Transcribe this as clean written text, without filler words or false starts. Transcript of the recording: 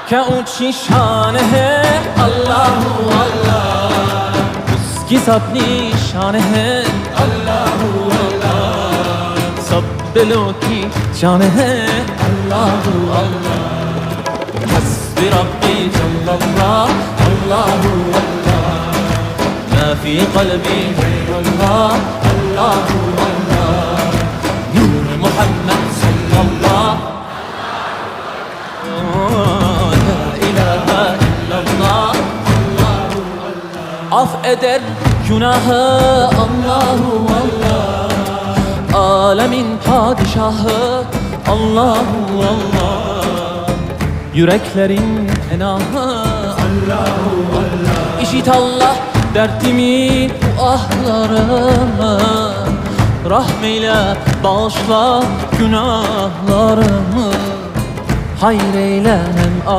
क्या ऊंची शान है अल्लाह अल्लाह, उसकी सबनी शान है अल्लाह अल्लाह, सब दिलों की जान है अल्लाह अल्लाह। हस्बी रब्बी जल्लल्लाह अल्लाह अल्लाह, मा फी क़ल्बी गैरुल्लाह अल्लाह अल्लाह, नूर मुहम्मद सल्लल्लाह af eder günahı Allahu Allah, alemin padişahı Allahu Allah, yüreklerin penahı Allahu Allah. İşit Allah dertimin bu ahlarımı, rahmeyle bağışla günahlarımı, hayır eyle hem